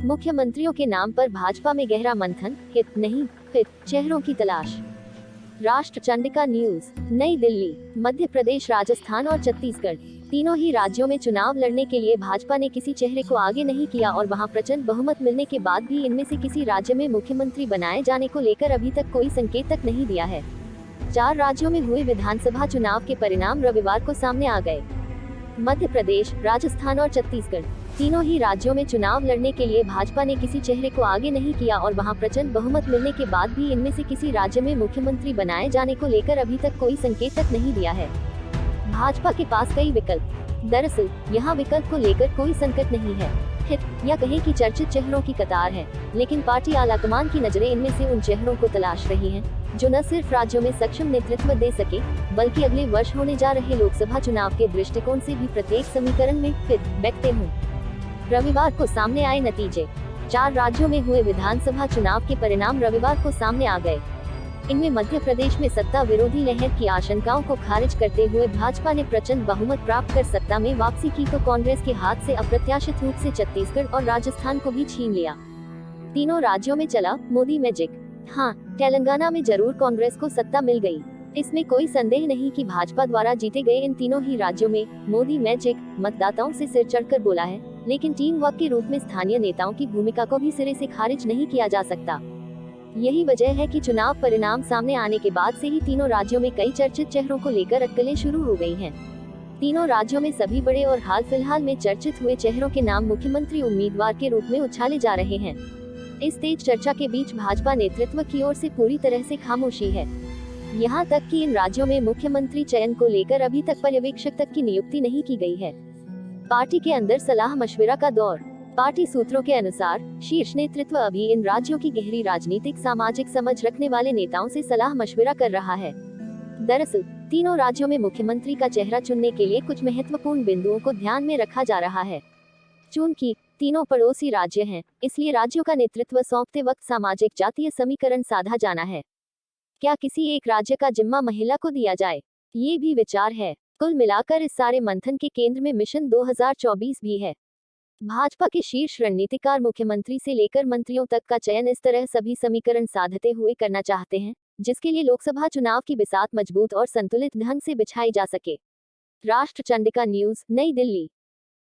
मुख्यमंत्रियों के नाम पर भाजपा में गहरा मंथन, हित नहीं फिट चेहरों की तलाश। राष्ट्र चंडिका न्यूज। नई दिल्ली। मध्य प्रदेश, राजस्थान और छत्तीसगढ़, तीनों ही राज्यों में चुनाव लड़ने के लिए भाजपा ने किसी चेहरे को आगे नहीं किया और वहां प्रचंड बहुमत मिलने के बाद भी इनमें से किसी राज्य में मुख्यमंत्री बनाए जाने को लेकर अभी तक कोई संकेत तक नहीं दिया है। 4 राज्यों में हुए विधानसभा चुनाव के परिणाम रविवार को सामने आ गए। मध्य प्रदेश, राजस्थान और छत्तीसगढ़, तीनों ही राज्यों में चुनाव लड़ने के लिए भाजपा ने किसी चेहरे को आगे नहीं किया और वहां प्रचंड बहुमत मिलने के बाद भी इनमें से किसी राज्य में मुख्यमंत्री बनाए जाने को लेकर अभी तक कोई संकेत तक नहीं दिया है। भाजपा के पास कई विकल्प। दरअसल यहाँ विकल्प को लेकर कोई संकट नहीं है, हिट या कहें कि चर्चित चेहरों की कतार है, लेकिन पार्टी आलाकमान की नजरें इनमें से उन चेहरों को तलाश रही हैं जो न सिर्फ राज्यों में सक्षम नेतृत्व दे सके, बल्कि अगले वर्ष होने जा रहे लोकसभा चुनाव के दृष्टिकोण से भी प्रत्येक समीकरण में फिट बैठते हों। रविवार को सामने आए नतीजे। 4 राज्यों में हुए विधानसभा चुनाव के परिणाम रविवार को सामने आ गए। इनमें मध्य प्रदेश में सत्ता विरोधी लहर की आशंकाओं को खारिज करते हुए भाजपा ने प्रचंड बहुमत प्राप्त कर सत्ता में वापसी की, तो कांग्रेस के हाथ से अप्रत्याशित रूप से छत्तीसगढ़ और राजस्थान को भी छीन लिया। तीनों राज्यों में चला मोदी मैजिक। हाँ, तेलंगाना में जरूर कांग्रेस को सत्ता मिल गई। इसमें कोई संदेह नहीं कि भाजपा द्वारा जीते गए इन तीनों ही राज्यों में मोदी मैजिक मतदाताओं से सिर चढ़कर बोला है, लेकिन टीम वर्क के रूप में स्थानीय नेताओं की भूमिका को भी सिरे से खारिज नहीं किया जा सकता। यही वजह है कि चुनाव परिणाम सामने आने के बाद से ही तीनों राज्यों में कई चर्चित चेहरों को लेकर अटकलें शुरू हो गई हैं। तीनों राज्यों में सभी बड़े और हाल फिलहाल में चर्चित हुए चेहरों के नाम मुख्यमंत्री उम्मीदवार के रूप में उछाले जा रहे हैं। इस तेज चर्चा के बीच भाजपा नेतृत्व की ओर से पूरी तरह से खामोशी है। यहाँ तक कि इन राज्यों में मुख्यमंत्री चयन को लेकर अभी तक पर्यवेक्षक तक की नियुक्ति नहीं की गई है। पार्टी के अंदर सलाह मशविरा का दौर। पार्टी सूत्रों के अनुसार शीर्ष नेतृत्व अभी इन राज्यों की गहरी राजनीतिक सामाजिक समझ रखने वाले नेताओं से सलाह मशविरा कर रहा है। दरअसल तीनों राज्यों में मुख्यमंत्री का चेहरा चुनने के लिए कुछ महत्वपूर्ण बिंदुओं को ध्यान में रखा जा रहा है। चूंकि तीनों पड़ोसी राज्य हैं, इसलिए राज्यों का नेतृत्व सौंपते वक्त सामाजिक जातीय समीकरण साधा जाना है। क्या किसी एक राज्य का जिम्मा महिला को दिया जाए, ये भी विचार है। कुल मिलाकर इस सारे मंथन के केंद्र में मिशन 2024 भी है। भाजपा के शीर्ष रणनीतिकार मुख्यमंत्री से लेकर मंत्रियों तक का चयन इस तरह सभी समीकरण साधते हुए करना चाहते हैं, जिसके लिए लोकसभा चुनाव की बिसात मजबूत और संतुलित ढंग से बिछाई जा सके। राष्ट्र चंडिका न्यूज, नई दिल्ली।